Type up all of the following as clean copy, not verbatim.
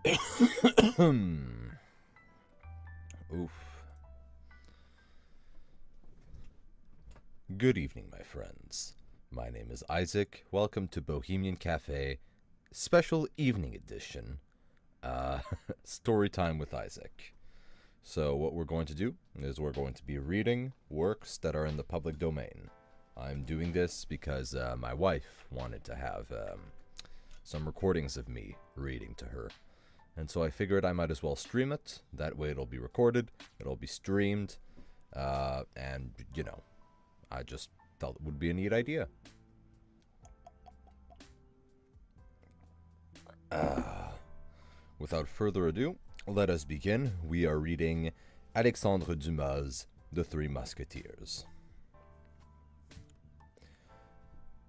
Oof. Good evening, my friends. My name is Isaac. Welcome to Bohemian Café, special evening edition, Storytime with Isaac. So what we're going to do is we're going to be reading works that are in the public domain. I'm doing this because my wife wanted to have some recordings of me reading to her. And so I figured I might as well stream it. That way it'll be recorded, it'll be streamed, and, you know, I just felt it would be a neat idea. Without further ado, let us begin. We are reading Alexandre Dumas' The Three Musketeers.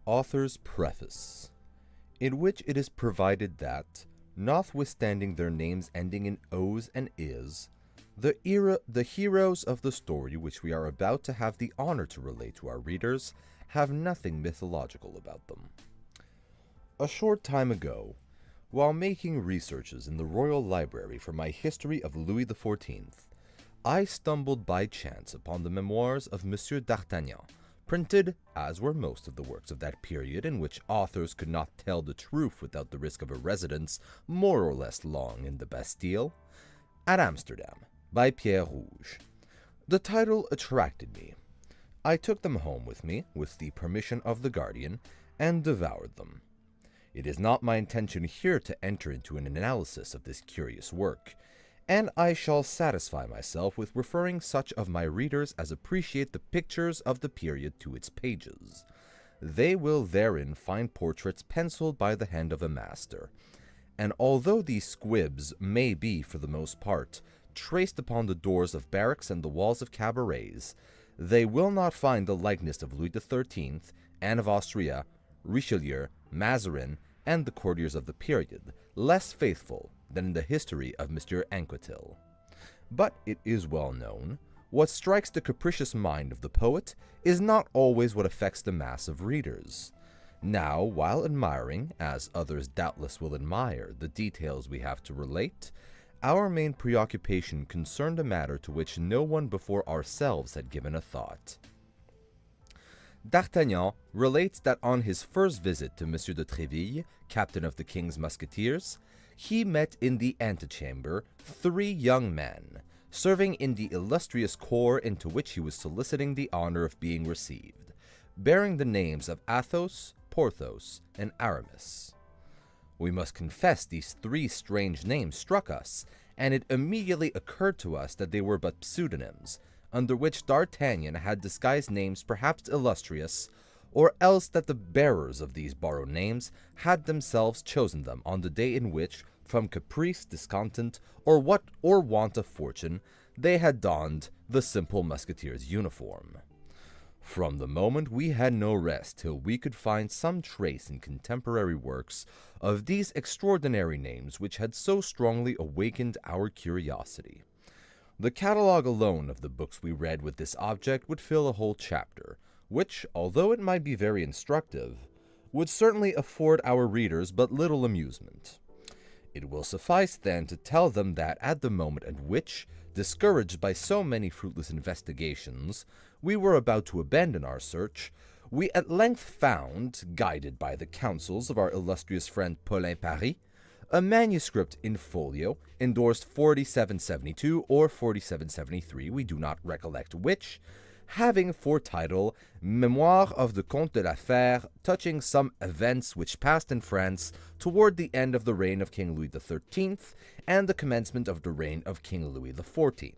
Author's Preface, in which it is provided that, notwithstanding their names ending in O's and is, the heroes of the story which we are about to have the honor to relate to our readers have nothing mythological about them. A short time ago, while making researches in the Royal Library for my history of Louis XIV, I stumbled by chance upon the memoirs of Monsieur d'Artagnan, printed, as were most of the works of that period in which authors could not tell the truth without the risk of a residence more or less long in the Bastille, at Amsterdam, by Pierre Rouge. The title attracted me. I took them home with me, with the permission of the guardian, and devoured them. It is not my intention here to enter into an analysis of this curious work, and I shall satisfy myself with referring such of my readers as appreciate the pictures of the period to its pages. They will therein find portraits penciled by the hand of a master, and although these squibs may be, for the most part, traced upon the doors of barracks and the walls of cabarets, they will not find the likeness of Louis XIII, Anne of Austria, Richelieu, Mazarin, and the courtiers of the period, less faithful than in the history of Monsieur Anquetil. But it is well known, what strikes the capricious mind of the poet is not always what affects the mass of readers. Now, while admiring, as others doubtless will admire, the details we have to relate, our main preoccupation concerned a matter to which no one before ourselves had given a thought. D'Artagnan relates that on his first visit to Monsieur de Tréville, captain of the King's Musketeers, he met in the antechamber 3 young men, serving in the illustrious corps into which he was soliciting the honor of being received, bearing the names of Athos, Porthos, and Aramis. We must confess these 3 strange names struck us, and it immediately occurred to us that they were but pseudonyms, under which D'Artagnan had disguised names perhaps illustrious, or else that the bearers of these borrowed names had themselves chosen them on the day in which, from caprice, discontent, or want of fortune, they had donned the simple musketeer's uniform. From the moment we had no rest till we could find some trace in contemporary works of these extraordinary names which had so strongly awakened our curiosity. The catalogue alone of the books we read with this object would fill a whole chapter, which, although it might be very instructive, would certainly afford our readers but little amusement. It will suffice, then, to tell them that at the moment at which, discouraged by so many fruitless investigations, we were about to abandon our search, we at length found, guided by the counsels of our illustrious friend Paulin Paris, a manuscript in folio, endorsed 4772 or 4773, we do not recollect which, having for title Memoire of the Comte de la Fère, touching some events which passed in France toward the end of the reign of King Louis XIII and the commencement of the reign of King Louis XIV.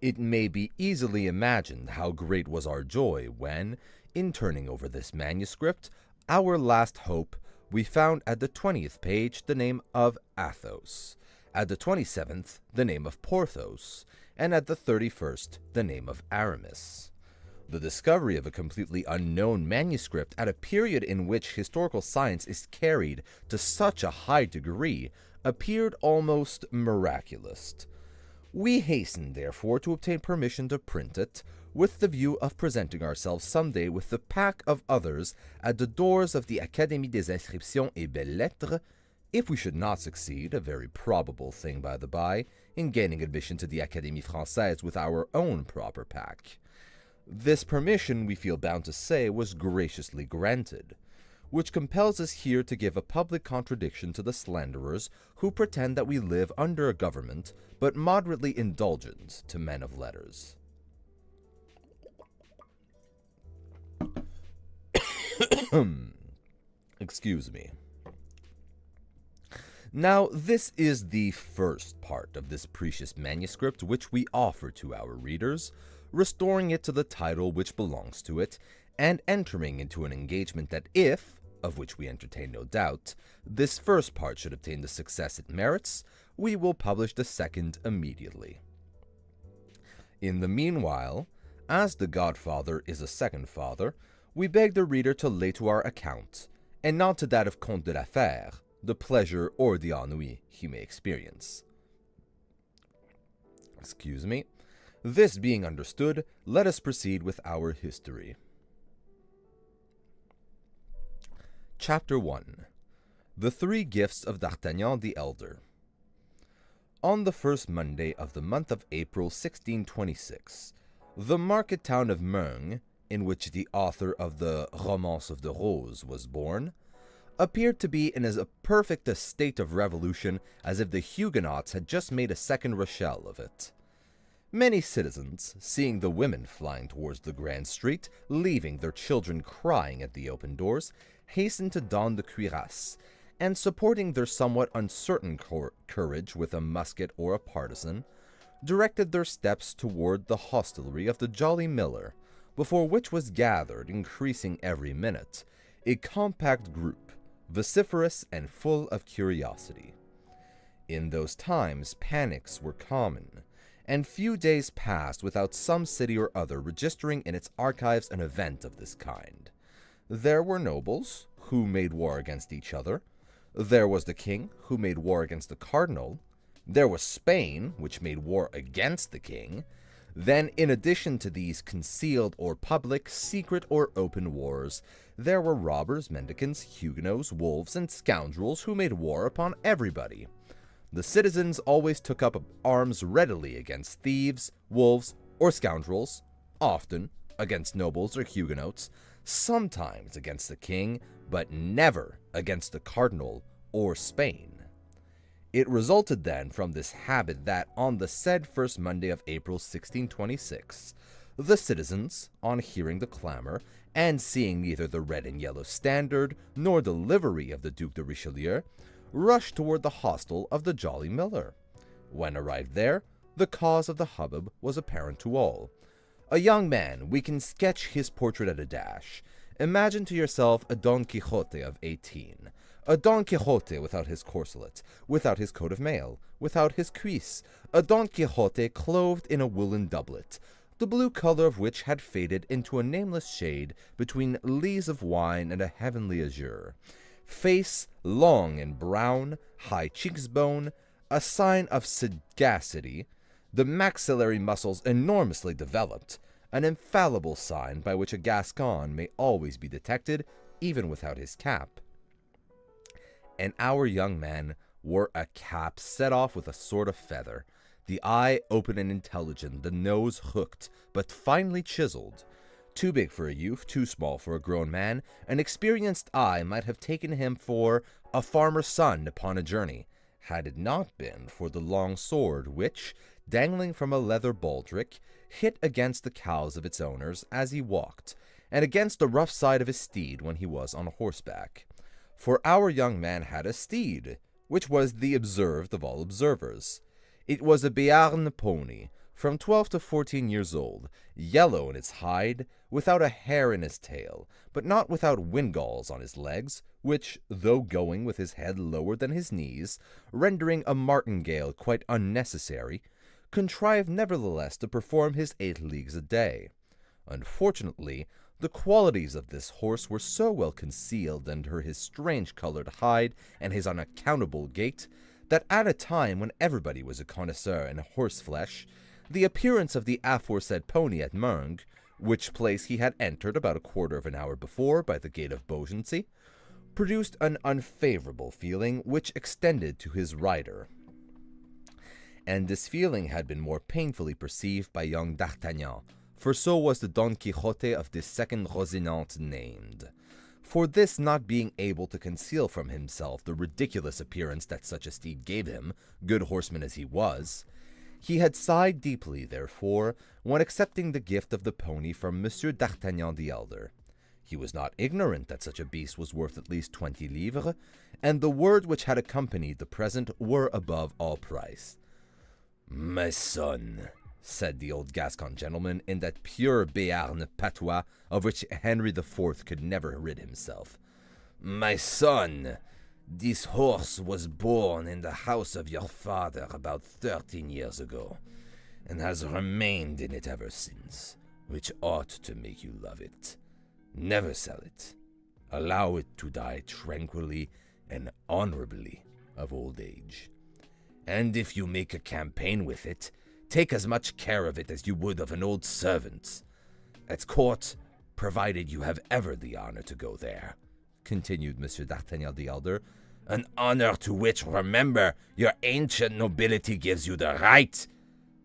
It may be easily imagined how great was our joy when, in turning over this manuscript, our last hope, we found at the 20th page the name of Athos, at the 27th the name of Porthos, and at the 31st the name of Aramis. The discovery of a completely unknown manuscript at a period in which historical science is carried to such a high degree appeared almost miraculous. We hastened, therefore, to obtain permission to print it, with the view of presenting ourselves some day with the pack of others at the doors of the Académie des Inscriptions et Belles Lettres If we should not succeed, a very probable thing by the by, in gaining admission to the Académie Française with our own proper pack, this permission, we feel bound to say, was graciously granted, which compels us here to give a public contradiction to the slanderers who pretend that we live under a government, but moderately indulgent to men of letters. Excuse me. Now, this is the first part of this precious manuscript which we offer to our readers, restoring it to the title which belongs to it, and entering into an engagement that if, of which we entertain no doubt, this first part should obtain the success it merits, we will publish the second immediately. In the meanwhile, as the Godfather is a second father, we beg the reader to lay to our account, and not to that of Comte de la Fère, the pleasure or the ennui he may experience. Excuse me. This being understood, let us proceed with our history. Chapter 1. The Three Gifts of D'Artagnan the Elder. On the first Monday of the month of April 1626, the market town of Meung, in which the author of the Romance of the Rose was born, appeared to be in as perfect a state of revolution as if the Huguenots had just made a second Rochelle of it. Many citizens, seeing the women flying towards the grand street, leaving their children crying at the open doors, hastened to don the cuirass, and supporting their somewhat uncertain courage with a musket or a partisan, directed their steps toward the hostelry of the Jolly Miller, before which was gathered, increasing every minute, a compact group, vociferous and full of curiosity. In those times panics were common, and few days passed without some city or other registering in its archives an event of this kind. There were nobles, who made war against each other. There was the king, who made war against the cardinal. There was Spain, which made war against the king. Then, in addition to these concealed or public, secret or open wars, there were robbers, mendicants, Huguenots, wolves, and scoundrels who made war upon everybody. The citizens always took up arms readily against thieves, wolves, or scoundrels, often against nobles or Huguenots, sometimes against the king, but never against the cardinal or Spain. It resulted then from this habit that on the said first Monday of April 1626, the citizens, on hearing the clamor, and seeing neither the red and yellow standard nor the livery of the Duc de Richelieu, rushed toward the hostel of the Jolly Miller. When arrived there, the cause of the hubbub was apparent to all. A young man, we can sketch his portrait at a dash. Imagine to yourself a Don Quixote of 18. A Don Quixote without his corselet, without his coat of mail, without his cuisse, a Don Quixote clothed in a woolen doublet, the blue color of which had faded into a nameless shade between lees of wine and a heavenly azure. Face long and brown, high cheekbone, a sign of sagacity, the maxillary muscles enormously developed, an infallible sign by which a Gascon may always be detected, even without his cap. And our young man wore a cap set off with a sort of feather, the eye open and intelligent, the nose hooked, but finely chiseled. Too big for a youth, too small for a grown man, an experienced eye might have taken him for a farmer's son upon a journey, had it not been for the long sword which, dangling from a leather baldric, hit against the cowls of its owners as he walked, and against the rough side of his steed when he was on horseback. For our young man had a steed, which was the observed of all observers. It was a Béarn pony, from 12 to 14 years old, yellow in its hide, without a hair in his tail, but not without windgalls on his legs, which, though going with his head lower than his knees, rendering a martingale quite unnecessary, contrived nevertheless to perform his 8 leagues a day. Unfortunately, the qualities of this horse were so well concealed under his strange-colored hide and his unaccountable gait, that at a time when everybody was a connoisseur in horse-flesh, the appearance of the aforesaid pony at Meung, which place he had entered about a quarter of an hour before by the gate of Beaugency, produced an unfavorable feeling which extended to his rider. And this feeling had been more painfully perceived by young D'Artagnan, for so was the Don Quixote of this second Rocinante named. For this not being able to conceal from himself the ridiculous appearance that such a steed gave him, good horseman as he was, he had sighed deeply, therefore, when accepting the gift of the pony from Monsieur d'Artagnan the elder. He was not ignorant that such a beast was worth at least 20 livres, and the words which had accompanied the present were above all price. "My son," said the old Gascon gentleman in that pure Béarn patois of which Henry IV could never rid himself. "My son, this horse was born in the house of your father about 13 years ago, and has remained in it ever since, which ought to make you love it. Never sell it. Allow it to die tranquilly and honorably of old age. And if you make a campaign with it, take as much care of it as you would of an old servant. At court, provided you have ever the honor to go there," continued Monsieur d'Artagnan the elder, "an honor to which, remember, your ancient nobility gives you the right.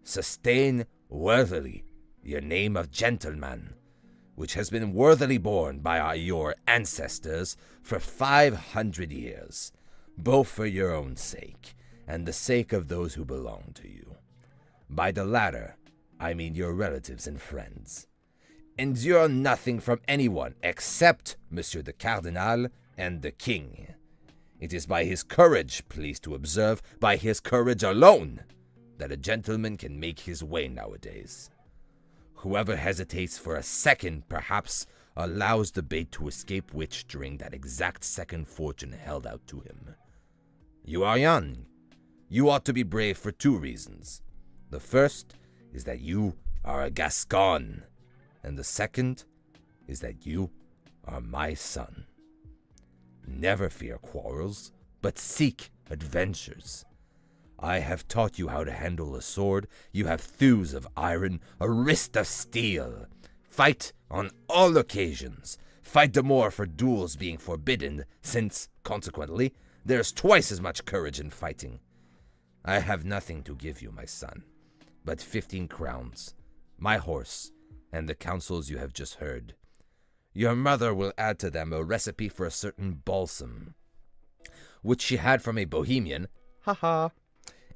Sustain worthily your name of gentleman, which has been worthily borne by your ancestors for 500 years, both for your own sake and the sake of those who belong to you. By the latter, I mean your relatives and friends. Endure nothing from anyone except Monsieur the Cardinal and the King. It is by his courage, please to observe, by his courage alone, that a gentleman can make his way nowadays. Whoever hesitates for a second, perhaps, allows the bait to escape which, during that exact second, fortune held out to him. You are young. You ought to be brave for 2 reasons. The first is that you are a Gascon, and the second is that you are my son. Never fear quarrels, but seek adventures. I have taught you how to handle a sword. You have thews of iron, a wrist of steel. Fight on all occasions. Fight the more for duels being forbidden, since, consequently, there's twice as much courage in fighting. I have nothing to give you, my son, but 15 crowns, my horse, and the counsels you have just heard. Your mother will add to them a recipe for a certain balsam, which she had from a Bohemian,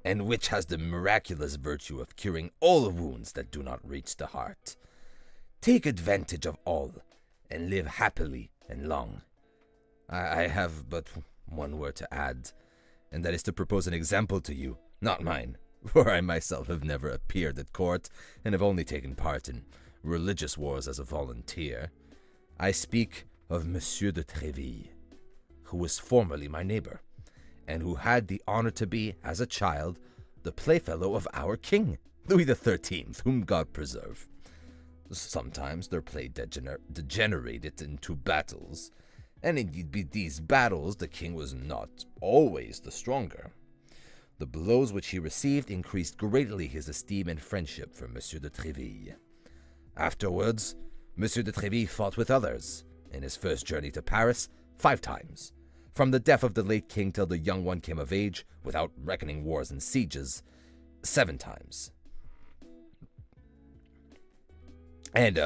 and which has the miraculous virtue of curing all wounds that do not reach the heart. Take advantage of all, and live happily and long. I have but one word to add, and that is to propose an example to you, not mine, for I myself have never appeared at court, and have only taken part in religious wars as a volunteer. I speak of Monsieur de Tréville, who was formerly my neighbor, and who had the honor to be, as a child, the playfellow of our king, Louis XIII, whom God preserve. Sometimes their play degenerated into battles, and in these battles the king was not always the stronger. The blows which he received increased greatly his esteem and friendship for Monsieur de Tréville. Afterwards, Monsieur de Tréville fought with others, in his first journey to Paris, 5 times. From the death of the late king till the young one came of age, without reckoning wars and sieges, 7 times. And,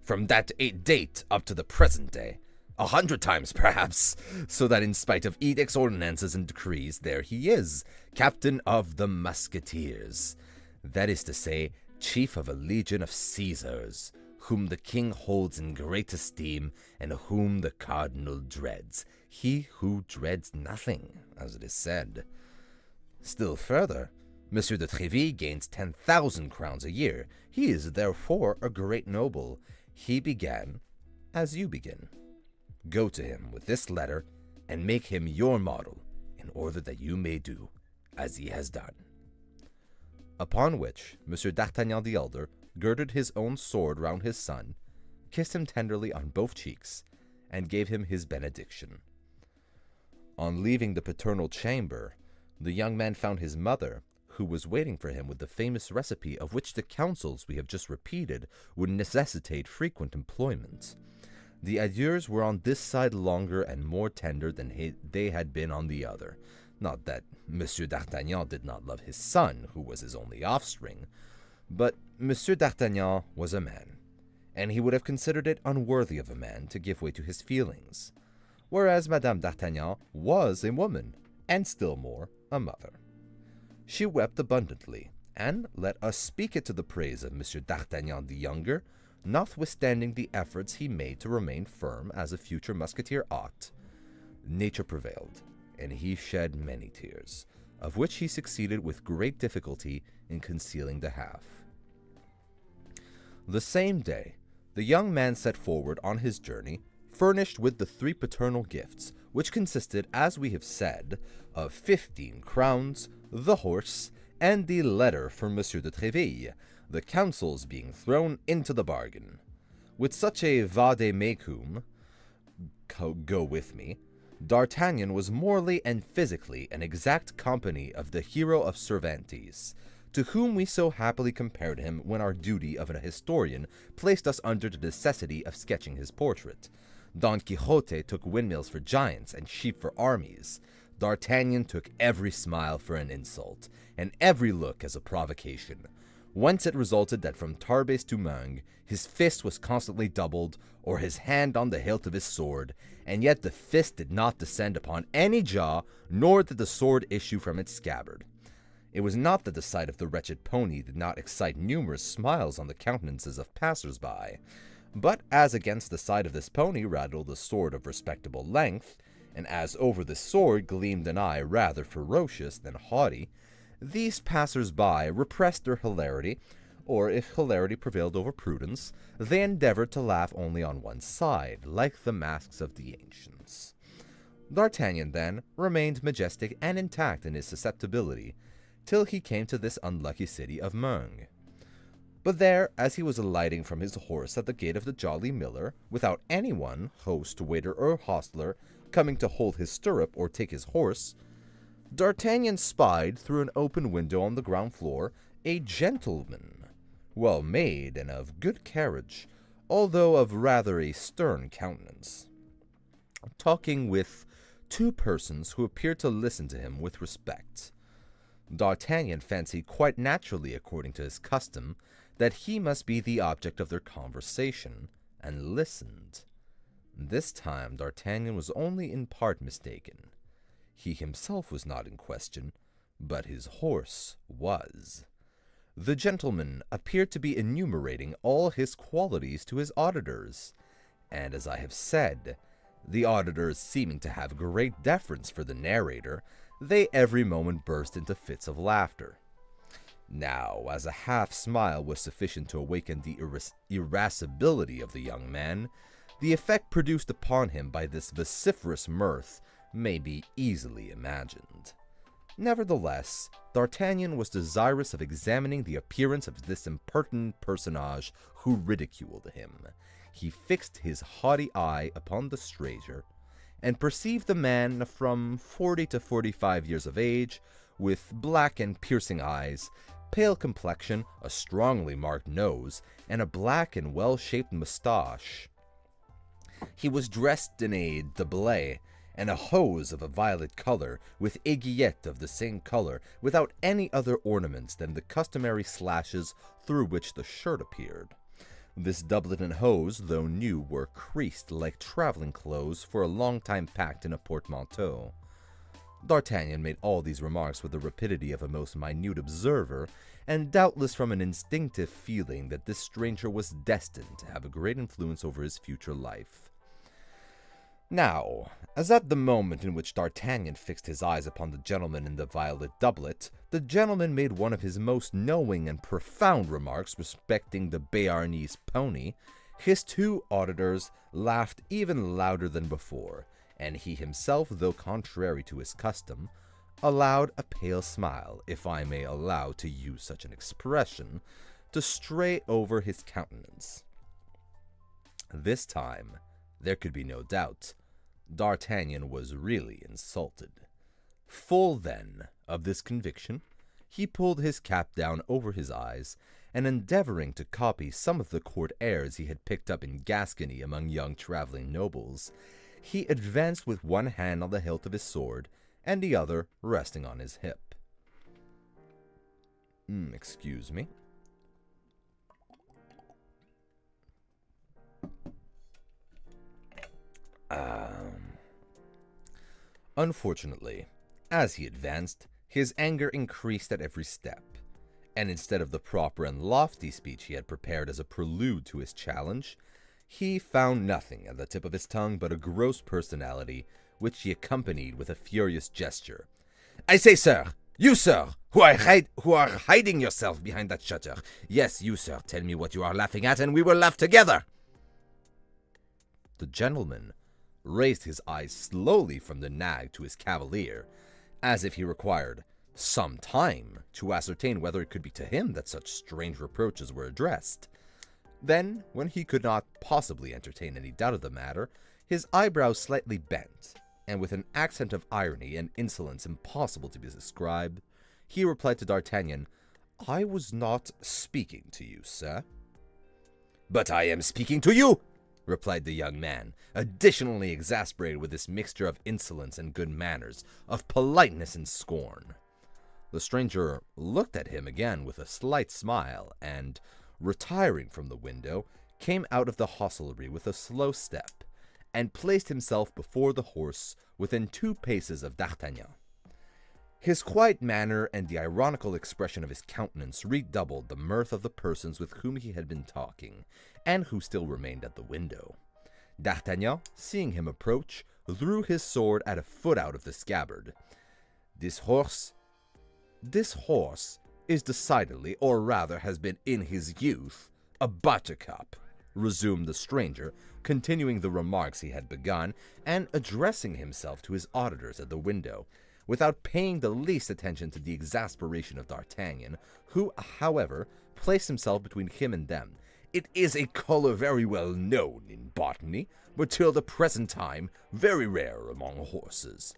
from that date up to the present day, 100 times perhaps, so that in spite of edicts, ordinances, and decrees, there he is, captain of the musketeers. That is to say, chief of a legion of Caesars, whom the king holds in great esteem, and whom the cardinal dreads. He who dreads nothing, as it is said. Still further, Monsieur de Tréville gains 10,000 crowns a year. He is therefore a great noble. He began as you begin. Go to him with this letter, and make him your model, in order that you may do as he has done. Upon which Monsieur d'Artagnan the elder girded his own sword round his son, kissed him tenderly on both cheeks, and gave him his benediction. On leaving the paternal chamber, the young man found his mother, who was waiting for him with the famous recipe of which the counsels we have just repeated would necessitate frequent employment. The adieux were on this side longer and more tender than they had been on the other. Not that Monsieur d'Artagnan did not love his son, who was his only offspring, but Monsieur d'Artagnan was a man, and he would have considered it unworthy of a man to give way to his feelings, whereas Madame d'Artagnan was a woman, and still more, a mother. She wept abundantly, and let us speak it to the praise of Monsieur d'Artagnan the younger, notwithstanding the efforts he made to remain firm as a future musketeer ought. Nature prevailed, and he shed many tears, of which he succeeded with great difficulty in concealing the half. The same day, the young man set forward on his journey, furnished with the 3 paternal gifts, which consisted, as we have said, of 15 crowns, the horse, and the letter from Monsieur de Tréville, the counsels being thrown into the bargain. With such a vade-mecum, go with me, D'Artagnan was morally and physically an exact company of the hero of Cervantes, to whom we so happily compared him when our duty of an historian placed us under the necessity of sketching his portrait. Don Quixote took windmills for giants and sheep for armies. D'Artagnan took every smile for an insult, and every look as a provocation. Whence it resulted that from Tarbes to Meung, his fist was constantly doubled, or his hand on the hilt of his sword, and yet the fist did not descend upon any jaw, nor did the sword issue from its scabbard. It was not that the sight of the wretched pony did not excite numerous smiles on the countenances of passers-by, but as against the side of this pony rattled a sword of respectable length, and as over the sword gleamed an eye rather ferocious than haughty, these passers-by repressed their hilarity, or if hilarity prevailed over prudence, they endeavored to laugh only on one side, like the masks of the ancients. D'Artagnan, then, remained majestic and intact in his susceptibility, till he came to this unlucky city of Meung. But there, as he was alighting from his horse at the gate of the Jolly Miller, without anyone, host, waiter, or hostler, coming to hold his stirrup or take his horse, D'Artagnan spied through an open window on the ground floor a gentleman, well made and of good carriage, although of rather a stern countenance, talking with 2 persons who appeared to listen to him with respect. D'Artagnan fancied quite naturally, according to his custom, that he must be the object of their conversation, and listened. This time D'Artagnan was only in part mistaken. He himself was not in question, but his horse was. The gentleman appeared to be enumerating all his qualities to his auditors, and as I have said, the auditors seeming to have great deference for the narrator, they every moment burst into fits of laughter. Now, as a half-smile was sufficient to awaken the irascibility of the young man, the effect produced upon him by this vociferous mirth may be easily imagined. Nevertheless, D'Artagnan was desirous of examining the appearance of this impertinent personage who ridiculed him. He fixed his haughty eye upon the stranger, and perceived the man from 40 to 45 years of age, with black and piercing eyes, pale complexion, a strongly marked nose, and a black and well-shaped moustache. He was dressed in a doublet and a hose of a violet color, with aiguillettes of the same color, without any other ornaments than the customary slashes through which the shirt appeared. This doublet and hose, though new, were creased like traveling clothes for a long time packed in a portmanteau. D'Artagnan made all these remarks with the rapidity of a most minute observer, and doubtless from an instinctive feeling that this stranger was destined to have a great influence over his future life. Now, as at the moment in which D'Artagnan fixed his eyes upon the gentleman in the violet doublet, the gentleman made one of his most knowing and profound remarks respecting the Béarnese pony, his 2 auditors laughed even louder than before, and he himself, though contrary to his custom, allowed a pale smile, if I may allow to use such an expression, to stray over his countenance. This time, there could be no doubt, D'Artagnan was really insulted. Full, then, of this conviction, he pulled his cap down over his eyes, and endeavoring to copy some of the court airs he had picked up in Gascony among young traveling nobles, he advanced with one hand on the hilt of his sword and the other resting on his hip. Excuse me. Unfortunately, as he advanced, his anger increased at every step, and instead of the proper and lofty speech he had prepared as a prelude to his challenge, he found nothing at the tip of his tongue but a gross personality, which he accompanied with a furious gesture. "I say, sir, you, sir, who are hiding yourself behind that shutter. Yes, you, sir, tell me what you are laughing at, and we will laugh together." The gentleman raised his eyes slowly from the nag to his cavalier, as if he required some time to ascertain whether it could be to him that such strange reproaches were addressed. Then, when he could not possibly entertain any doubt of the matter, his eyebrows slightly bent, and with an accent of irony and insolence impossible to be described, he replied to D'Artagnan, "I was not speaking to you, sir." "But I am speaking to you," replied the young man, additionally exasperated with this mixture of insolence and good manners, of politeness and scorn. The stranger looked at him again with a slight smile, and, retiring from the window, came out of the hostelry with a slow step, and placed himself before the horse within 2 paces of D'Artagnan. His quiet manner and the ironical expression of his countenance redoubled the mirth of the persons with whom he had been talking, and who still remained at the window. D'Artagnan, seeing him approach, drew his sword at a foot out of the scabbard. This horse is decidedly, or rather has been in his youth, a buttercup," resumed the stranger, continuing the remarks he had begun, and addressing himself to his auditors at the window, without paying the least attention to the exasperation of D'Artagnan, who, however, placed himself between him and them. "It is a color very well known in botany, but till the present time very rare among horses.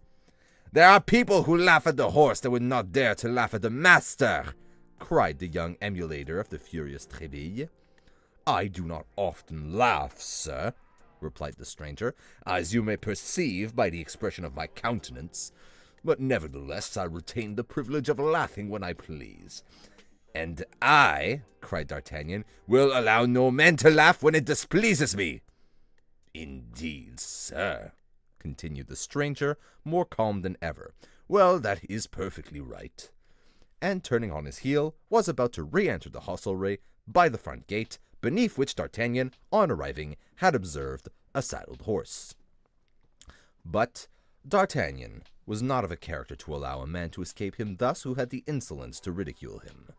There are people who laugh at the horse that would not dare to laugh at the master," cried the young emulator of the furious Tréville. "I do not often laugh, sir," replied the stranger, "as you may perceive by the expression of my countenance, but nevertheless I retain the privilege of laughing when I please." "And I," cried D'Artagnan, "will allow no man to laugh when it displeases me." "Indeed, sir," continued the stranger, more calm than ever. "Well, that is perfectly right." And turning on his heel, was about to re-enter the hostelry by the front gate, beneath which D'Artagnan, on arriving, had observed a saddled horse. But D'Artagnan was not of a character to allow a man to escape him thus who had the insolence to ridicule him.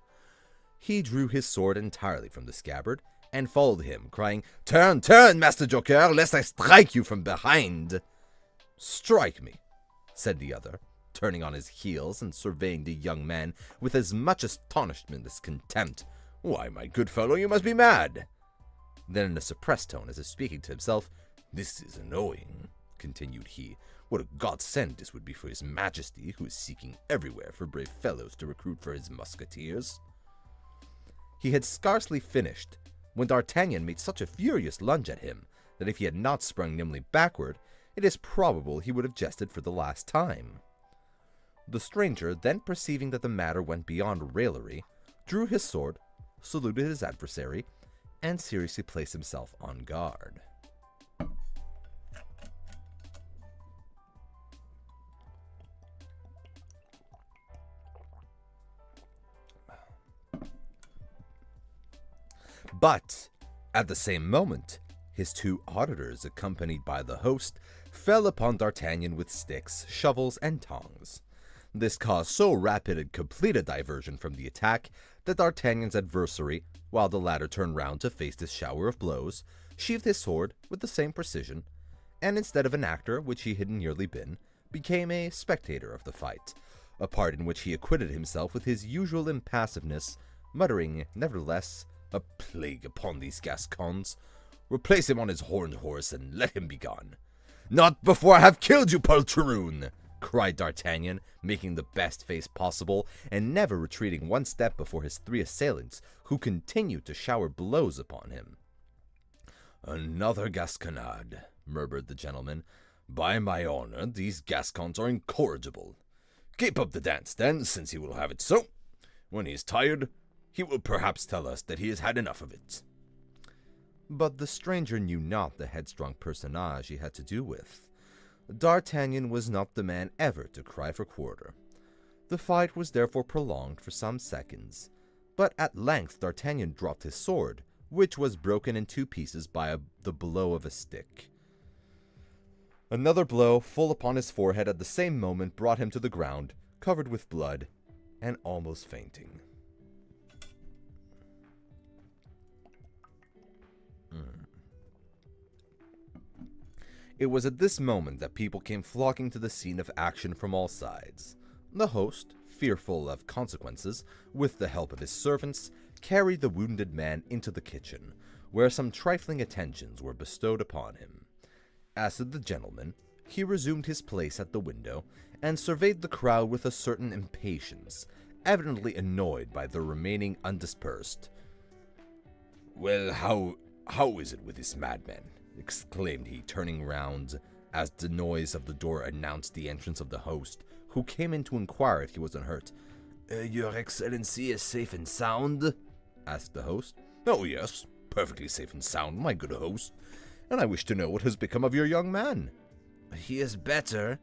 He drew his sword entirely from the scabbard, and followed him, crying, "Turn, turn, Master Joker, lest I strike you from behind." "Strike me," said the other, turning on his heels and surveying the young man with as much astonishment as contempt. "Why, my good fellow, you must be mad." Then in a suppressed tone, as if speaking to himself, "This is annoying," continued he. "What a godsend this would be for his majesty, who is seeking everywhere for brave fellows to recruit for his musketeers." He had scarcely finished when D'Artagnan made such a furious lunge at him that if he had not sprung nimbly backward, it is probable he would have jested for the last time. The stranger, then perceiving that the matter went beyond raillery, drew his sword, saluted his adversary, and seriously placed himself on guard. But, at the same moment, his 2 auditors, accompanied by the host, fell upon D'Artagnan with sticks, shovels, and tongs. This caused so rapid and complete a diversion from the attack that D'Artagnan's adversary, while the latter turned round to face this shower of blows, sheathed his sword with the same precision, and instead of an actor, which he had nearly been, became a spectator of the fight, a part in which he acquitted himself with his usual impassiveness, muttering, nevertheless, "A plague upon these Gascons! Replace him on his horned horse, and let him be gone." "Not before I have killed you, poltroon!" cried D'Artagnan, making the best face possible, and never retreating one step before his three assailants, who continued to shower blows upon him. "Another Gasconade," murmured the gentleman. "By my honor, these Gascons are incorrigible. Keep up the dance, then, since he will have it so. When he is tired, he will perhaps tell us that he has had enough of it." But the stranger knew not the headstrong personage he had to do with. D'Artagnan was not the man ever to cry for quarter. The fight was therefore prolonged for some seconds, but at length D'Artagnan dropped his sword, which was broken in two pieces by the blow of a stick. Another blow full upon his forehead at the same moment brought him to the ground, covered with blood, and almost fainting. It was at this moment that people came flocking to the scene of action from all sides. The host, fearful of consequences, with the help of his servants, carried the wounded man into the kitchen, where some trifling attentions were bestowed upon him. As to the gentleman, he resumed his place at the window, and surveyed the crowd with a certain impatience, evidently annoyed by their remaining undispersed. "Well, how is it with this madman?" exclaimed he, turning round as the noise of the door announced the entrance of the host, who came in to inquire if he was unhurt. "Your Excellency is safe and sound?" asked the host. "Oh, yes, perfectly safe and sound, my good host. And I wish to know what has become of your young man." "He is better,"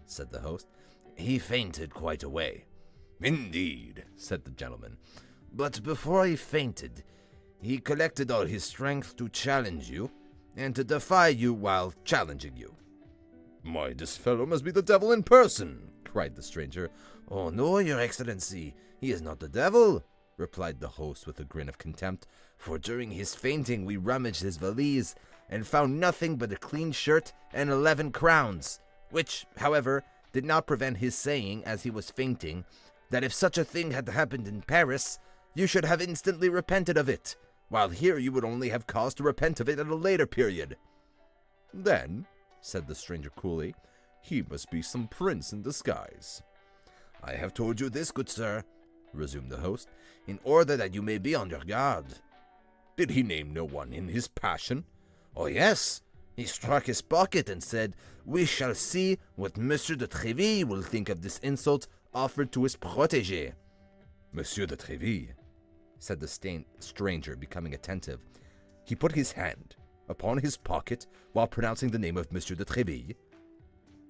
said the host. "He fainted quite away." "Indeed," said the gentleman. "But before he fainted, he collected all his strength to challenge you, and to defy you while challenging you." "Why, this fellow must be the devil in person," cried the stranger. "Oh, no, your Excellency, he is not the devil," replied the host with a grin of contempt, "for during his fainting we rummaged his valise, and found nothing but a clean shirt and 11 crowns, which, however, did not prevent his saying, as he was fainting, that if such a thing had happened in Paris, you should have instantly repented of it, while here you would only have cause to repent of it at a later period." "Then," said the stranger coolly, "he must be some prince in disguise." "I have told you this, good sir," resumed the host, "in order that you may be on your guard." "Did he name no one in his passion?" "Oh, yes. He struck his pocket and said, 'We shall see what Monsieur de Tréville will think of this insult offered to his protégé.'" "Monsieur de Tréville," said the stranger, becoming attentive. "He put his hand upon his pocket while pronouncing the name of Monsieur de Tréville.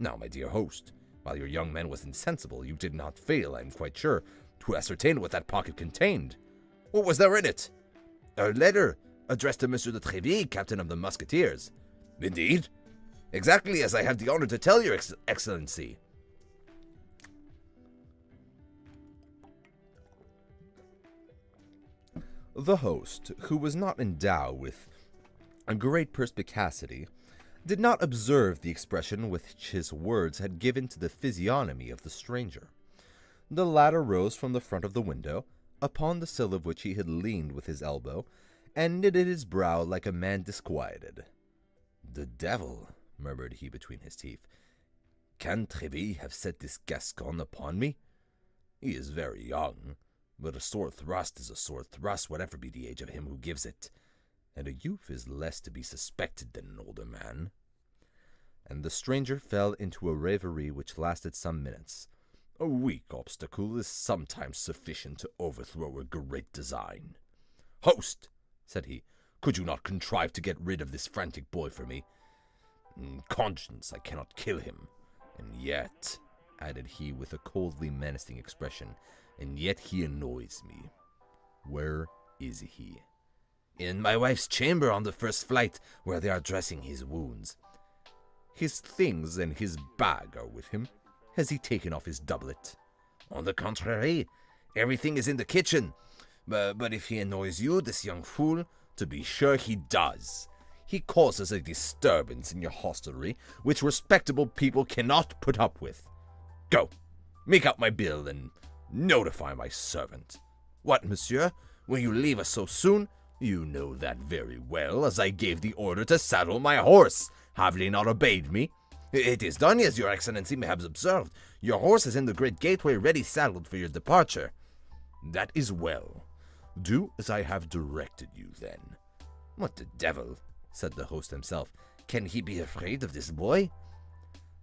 Now, my dear host, while your young man was insensible, you did not fail, I am quite sure, to ascertain what that pocket contained. What was there in it?" "A letter addressed to Monsieur de Tréville, captain of the Musketeers." "Indeed? Exactly as I have the honor to tell your Excellency." The host, who was not endowed with a great perspicacity, did not observe the expression which his words had given to the physiognomy of the stranger. The latter rose from the front of the window, upon the sill of which he had leaned with his elbow, and knitted his brow like a man disquieted. "The devil," murmured he between his teeth. "Can Tréville have set this Gascon upon me? He is very young, but a sword thrust is a sword thrust, whatever be the age of him who gives it, and a youth is less to be suspected than an older man." And the stranger fell into a reverie which lasted some minutes. "A weak obstacle is sometimes sufficient to overthrow a great design. Host," said he, "could you not contrive to get rid of this frantic boy for me? In conscience, I cannot kill him, and yet," added he with a coldly menacing expression, "and yet he annoys me. Where is he?" "In my wife's chamber on the first flight, where they are dressing his wounds." "His things and his bag are with him. Has he taken off his doublet?" "On the contrary, everything is in the kitchen. But if he annoys you, this young fool—" "To be sure he does. He causes a disturbance in your hostelry which respectable people cannot put up with. Go, make out my bill and notify my servant." "What, monsieur? Will you leave us so soon?" "You know that very well, as I gave the order to saddle my horse. Have they not obeyed me? It is done, as your excellency may have observed. Your horse is in the great gateway ready saddled for your departure. That is well. Do as I have directed you, then. What the devil, said the host himself. Can he be afraid of this boy?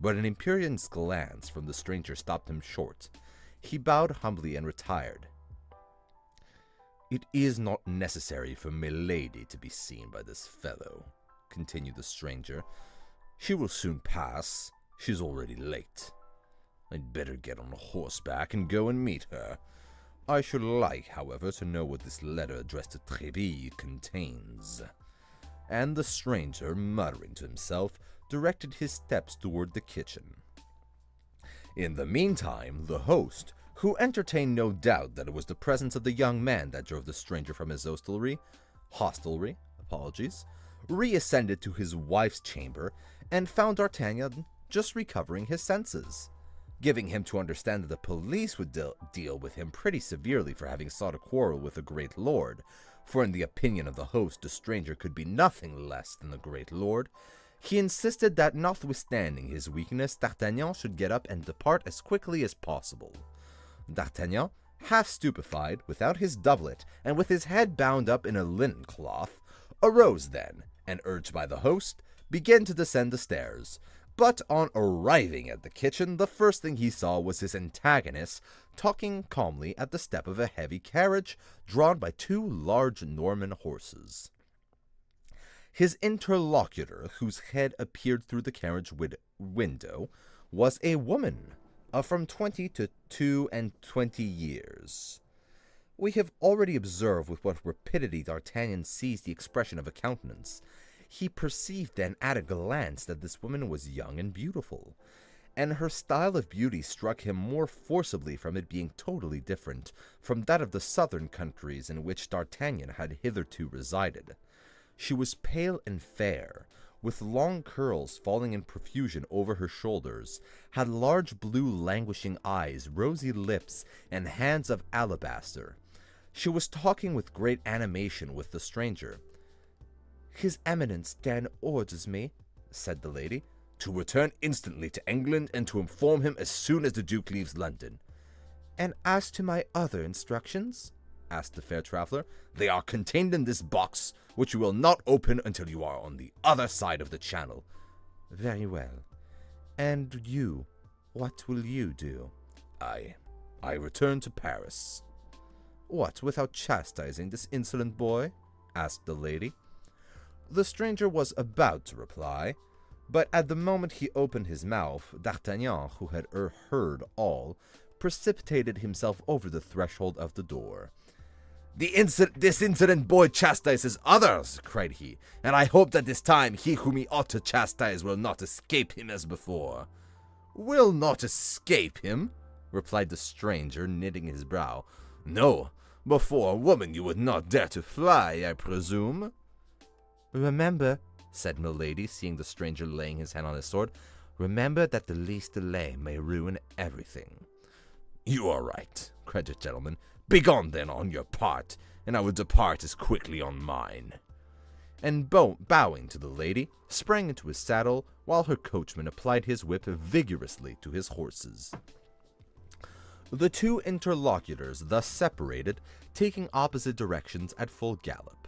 But an imperious glance from the stranger stopped him short. He bowed humbly and retired. It is not necessary for milady to be seen by this fellow, continued the stranger. She will soon pass. She's already late. I'd better get on horseback and go and meet her. I should like, however, to know what this letter addressed to Tréville contains. And the stranger, muttering to himself, directed his steps toward the kitchen. In the meantime, the host, who entertained no doubt that it was the presence of the young man that drove the stranger from his hostelry, reascended to his wife's chamber and found D'Artagnan just recovering his senses, giving him to understand that the police would deal with him pretty severely for having sought a quarrel with a great lord, for in the opinion of the host, the stranger could be nothing less than the great lord. He insisted that, notwithstanding his weakness, D'Artagnan should get up and depart as quickly as possible. D'Artagnan, half stupefied, without his doublet, and with his head bound up in a linen cloth, arose then, and urged by the host, began to descend the stairs. But on arriving at the kitchen, the first thing he saw was his antagonist talking calmly at the step of a heavy carriage drawn by two large Norman horses. His interlocutor, whose head appeared through the carriage window, was a woman of from 20 to 22 years. We have already observed with what rapidity D'Artagnan seized the expression of a countenance. He perceived then at a glance that this woman was young and beautiful, and her style of beauty struck him more forcibly from it being totally different from that of the southern countries in which D'Artagnan had hitherto resided. She was pale and fair, with long curls falling in profusion over her shoulders, had large blue languishing eyes, rosy lips, and hands of alabaster. She was talking with great animation with the stranger. "His Eminence then orders me," said the lady, "to return instantly to England and to inform him as soon as the Duke leaves London." "And as to my other instructions?" asked the fair traveler. "They are contained in this box, which you will not open until you are on the other side of the channel." "Very well. And you, what will you do?" I return to Paris." "What, without chastising this insolent boy?" asked the lady. The stranger was about to reply, but at the moment he opened his mouth, D'Artagnan, who had heard all, precipitated himself over the threshold of the door. This insolent boy chastises others," cried he, "and I hope that this time he whom he ought to chastise will not escape him as before." "Will not escape him?" replied the stranger, knitting his brow. "No, before a woman you would not dare to fly, I presume." "Remember," said Milady, seeing the stranger laying his hand on his sword, "remember that the least delay may ruin everything." "You are right," cried the gentleman. "Begone then on your part, and I will depart as quickly on mine." And bowing to the lady, sprang into his saddle, while her coachman applied his whip vigorously to his horses. The two interlocutors thus separated, taking opposite directions at full gallop.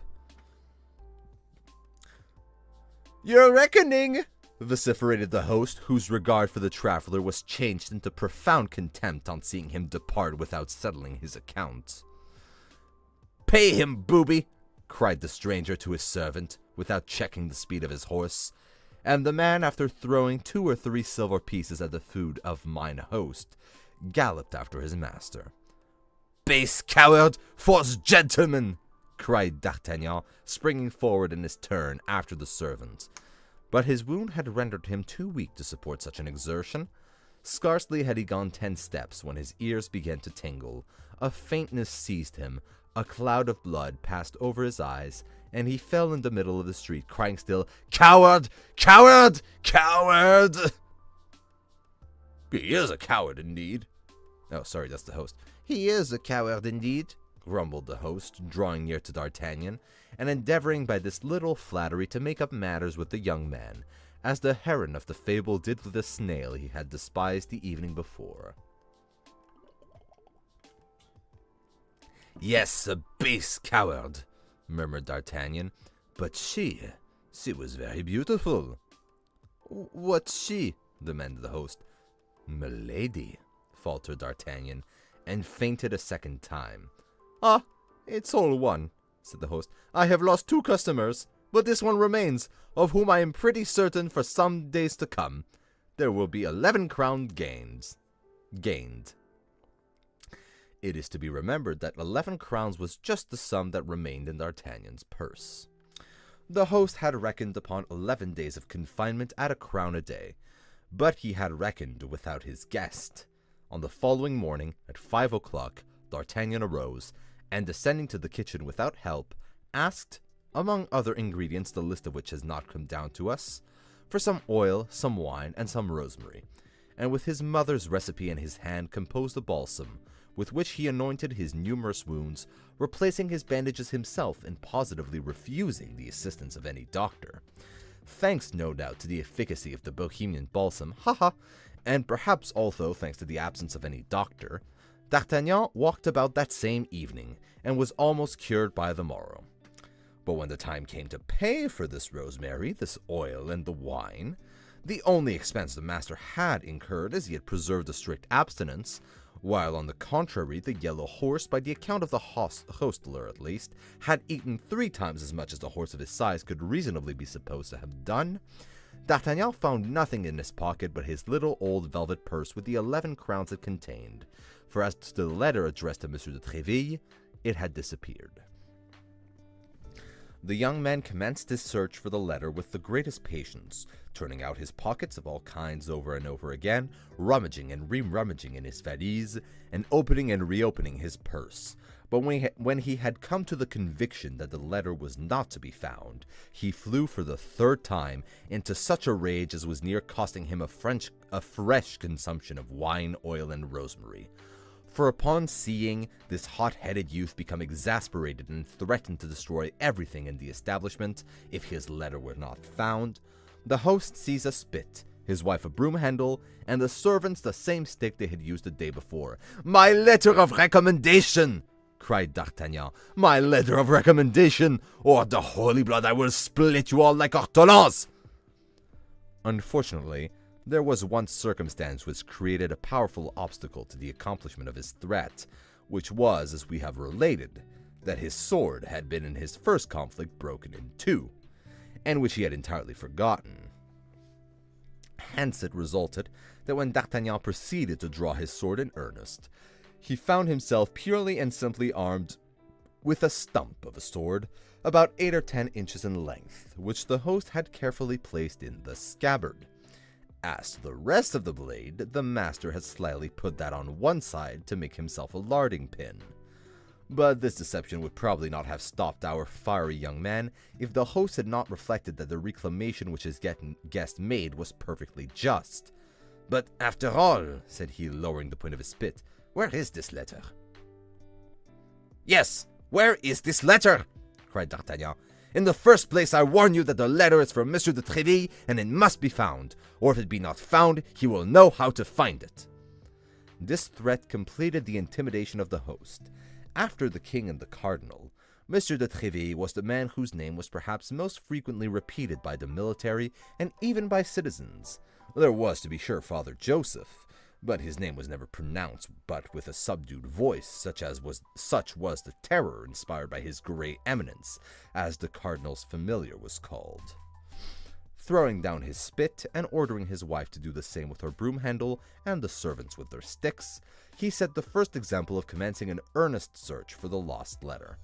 "Your reckoning!" vociferated the host, whose regard for the traveler was changed into profound contempt on seeing him depart without settling his account. "Pay him, booby!" cried the stranger to his servant, without checking the speed of his horse, and the man, after throwing 2 or 3 silver pieces at the foot of mine host, galloped after his master. "Base coward! False gentleman!" cried D'Artagnan, springing forward in his turn after the servant. But his wound had rendered him too weak to support such an exertion. Scarcely had he gone 10 steps when his ears began to tingle, a faintness seized him, a cloud of blood passed over his eyes, and he fell in the middle of the street, crying still, "Coward! Coward! Coward!" "He is a coward indeed." "Oh, sorry, that's the host." "He is a coward indeed," grumbled the host, drawing near to D'Artagnan, and endeavoring by this little flattery to make up matters with the young man, as the heron of the fable did with the snail he had despised the evening before. "Yes, a base coward," murmured D'Artagnan, "but she was very beautiful." "What's she?" demanded the host. "Milady," faltered D'Artagnan, and fainted a second time. "Ah, it's all one," said the host. "I have lost 2 customers, but this one remains, of whom I am pretty certain for some days to come there will be 11 crowns gained. It is to be remembered that 11 crowns was just the sum that remained in D'Artagnan's purse. The host had reckoned upon 11 days of confinement at 1 crown a day, but he had reckoned without his guest. On the following morning, at 5 o'clock, D'Artagnan arose, and descending to the kitchen without help, asked, among other ingredients the list of which has not come down to us, for some oil, some wine, and some rosemary, and with his mother's recipe in his hand composed a balsam, with which he anointed his numerous wounds, replacing his bandages himself and positively refusing the assistance of any doctor. Thanks, no doubt, to the efficacy of the Bohemian balsam, and perhaps also thanks to the absence of any doctor, D'Artagnan walked about that same evening, and was almost cured by the morrow. But when the time came to pay for this rosemary, this oil, and the wine, the only expense the master had incurred, as he had preserved a strict abstinence, while on the contrary the yellow horse, by the account of the hostler at least, had eaten 3 times as much as the horse of his size could reasonably be supposed to have done, D'Artagnan found nothing in his pocket but his little old velvet purse with the 11 crowns it contained, for as to the letter addressed to M. de Tréville, it had disappeared. The young man commenced his search for the letter with the greatest patience, turning out his pockets of all kinds over and over again, rummaging and re-rummaging in his valise, and opening and reopening his purse. But when he had come to the conviction that the letter was not to be found, he flew for the 3rd time into such a rage as was near costing him a fresh consumption of wine, oil, and rosemary. For upon seeing this hot-headed youth become exasperated and threaten to destroy everything in the establishment if his letter were not found, the host seized a spit, his wife a broom handle, and the servants the same stick they had used the day before. "My letter of recommendation!" cried D'Artagnan. "My letter of recommendation, or the holy blood, I will split you all like ortolans!" Unfortunately, there was one circumstance which created a powerful obstacle to the accomplishment of his threat, which was, as we have related, that his sword had been in his first conflict broken in 2, and which he had entirely forgotten. Hence it resulted that when D'Artagnan proceeded to draw his sword in earnest, he found himself purely and simply armed with a stump of a sword, about 8 or 10 inches in length, which the host had carefully placed in the scabbard. As to the rest of the blade, the master had slyly put that on one side to make himself a larding pin. But this deception would probably not have stopped our fiery young man if the host had not reflected that the reclamation which his guest made was perfectly just. "But after all," said he, lowering the point of his spit, "where is this letter?" "Yes, where is this letter?" cried D'Artagnan. "In the first place, I warn you that the letter is from M. de Tréville, and it must be found, or if it be not found, he will know how to find it." This threat completed the intimidation of the host. After the king and the cardinal, M. de Tréville was the man whose name was perhaps most frequently repeated by the military and even by citizens. There was, to be sure, Father Joseph, but his name was never pronounced but with a subdued voice, such was the terror inspired by his Grey Eminence, as the cardinal's familiar was called. Throwing down his spit and ordering his wife to do the same with her broom handle and the servants with their sticks, he set the first example of commencing an earnest search for the lost letter.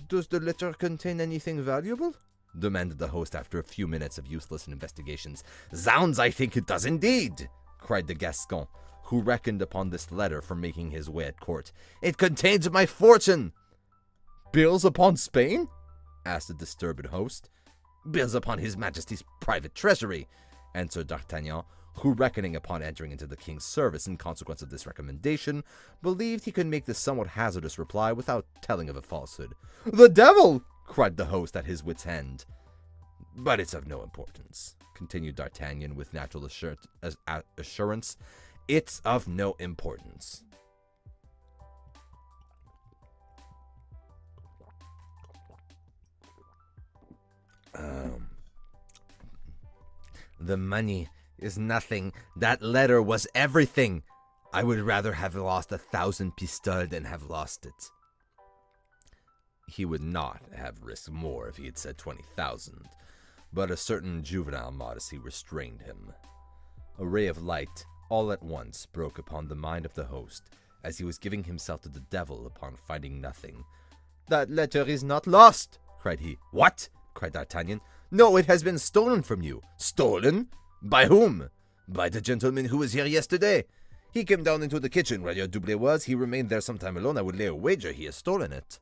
"Does the letter contain anything valuable?" demanded the host after a few minutes of useless investigations. "Zounds, I think it does indeed!" cried the Gascon, who reckoned upon this letter for making his way at court. "It contains my fortune!" "Bills upon Spain?" asked the disturbed host. "Bills upon his majesty's private treasury," answered D'Artagnan, who, reckoning upon entering into the king's service in consequence of this recommendation, believed he could make this somewhat hazardous reply without telling of a falsehood. "The devil!" cried the host at his wit's end. But it's of no importance, continued D'Artagnan with natural assurance. It's of no importance. The money is nothing. That letter was everything. I would rather have lost 1,000 pistoles than have lost it. He would not have risked more if he had said 20,000, but a certain juvenile modesty restrained him. A ray of light all at once broke upon the mind of the host, as he was giving himself to the devil upon finding nothing. "That letter is not lost!" cried he. "What?" cried D'Artagnan. "No, it has been stolen from you." "Stolen? By whom?" "By the gentleman who was here yesterday. He came down into the kitchen where your double was. He remained there some time alone. I would lay a wager he has stolen it."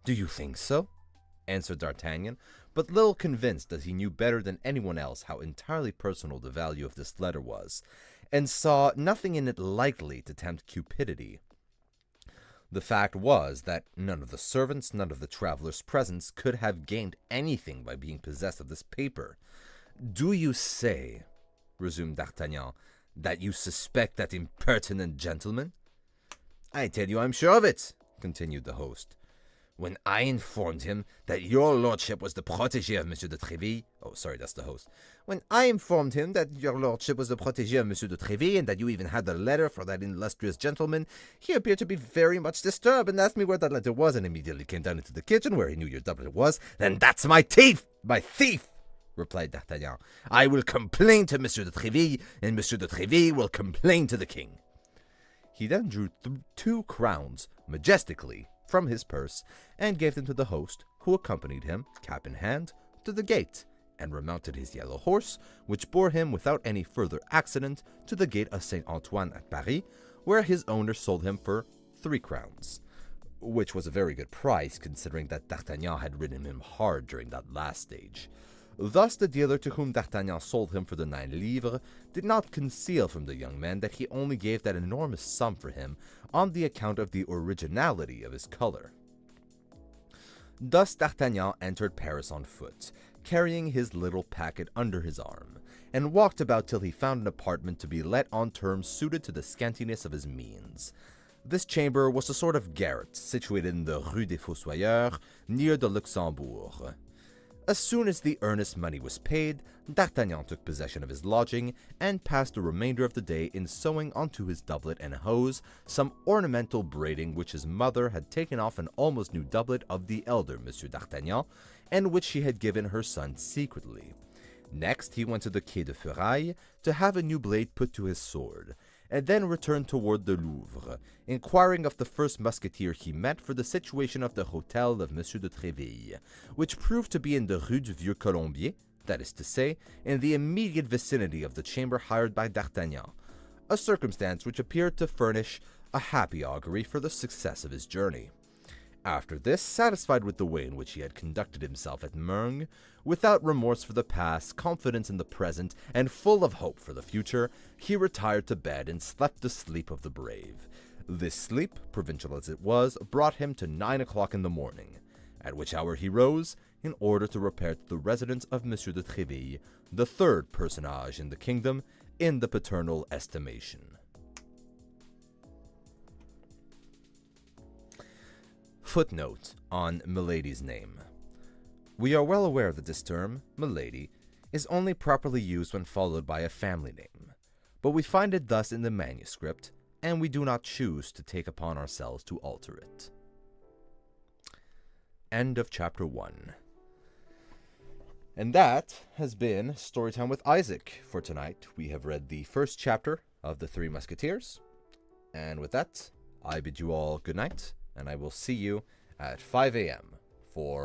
"Do you think so?" answered D'Artagnan, but little convinced that he knew better than anyone else how entirely personal the value of this letter was, and saw nothing in it likely to tempt cupidity. The fact was that none of the servants, none of the travelers present could have gained anything by being possessed of this paper. "Do you say," resumed D'Artagnan, "that you suspect that impertinent gentleman?" "I tell you I'm sure of it," continued the host. "When I informed him that your lordship was the protégé of Monsieur de Tréville—" Oh, sorry, that's the host. "When I informed him that your lordship was the protégé of Monsieur de Tréville, and that you even had the letter for that illustrious gentleman, he appeared to be very much disturbed, and asked me where that letter was, and immediately came down into the kitchen, where he knew your doublet was. Then that's my thief! My thief!" replied D'Artagnan. "I will complain to Monsieur de Tréville, and Monsieur de Tréville will complain to the king." He then drew 2 crowns, majestically, from his purse, and gave them to the host, who accompanied him, cap in hand, to the gate, and remounted his yellow horse, which bore him without any further accident to the gate of Saint Antoine at Paris, where his owner sold him for 3 crowns, which was a very good price, considering that D'Artagnan had ridden him hard during that last stage. Thus the dealer to whom D'Artagnan sold him for the 9 livres did not conceal from the young man that he only gave that enormous sum for him on the account of the originality of his color. Thus D'Artagnan entered Paris on foot, carrying his little packet under his arm, and walked about till he found an apartment to be let on terms suited to the scantiness of his means. This chamber was a sort of garret, situated in the Rue des Fossoyeurs, near the Luxembourg. As soon as the earnest money was paid, D'Artagnan took possession of his lodging, and passed the remainder of the day in sewing onto his doublet and hose some ornamental braiding which his mother had taken off an almost new doublet of the elder Monsieur d'Artagnan, and which she had given her son secretly. Next he went to the Quai de Feraille to have a new blade put to his sword, and then returned toward the Louvre, inquiring of the first musketeer he met for the situation of the hotel of Monsieur de Tréville, which proved to be in the Rue du Vieux Colombier, that is to say, in the immediate vicinity of the chamber hired by D'Artagnan, a circumstance which appeared to furnish a happy augury for the success of his journey. After this, satisfied with the way in which he had conducted himself at Meung, without remorse for the past, confidence in the present, and full of hope for the future, he retired to bed and slept the sleep of the brave. This sleep, provincial as it was, brought him to 9 o'clock in the morning, at which hour he rose, in order to repair to the residence of Monsieur de Tréville, the 3rd personage in the kingdom, in the paternal estimation. Footnote on Milady's name. We are well aware that this term, Milady, is only properly used when followed by a family name, but we find it thus in the manuscript, and we do not choose to take upon ourselves to alter it. End of chapter 1. And that has been Storytime with Isaac. For tonight, we have read the first chapter of The 3 Musketeers, and with that, I bid you all good night, and I will see you at 5 a.m. for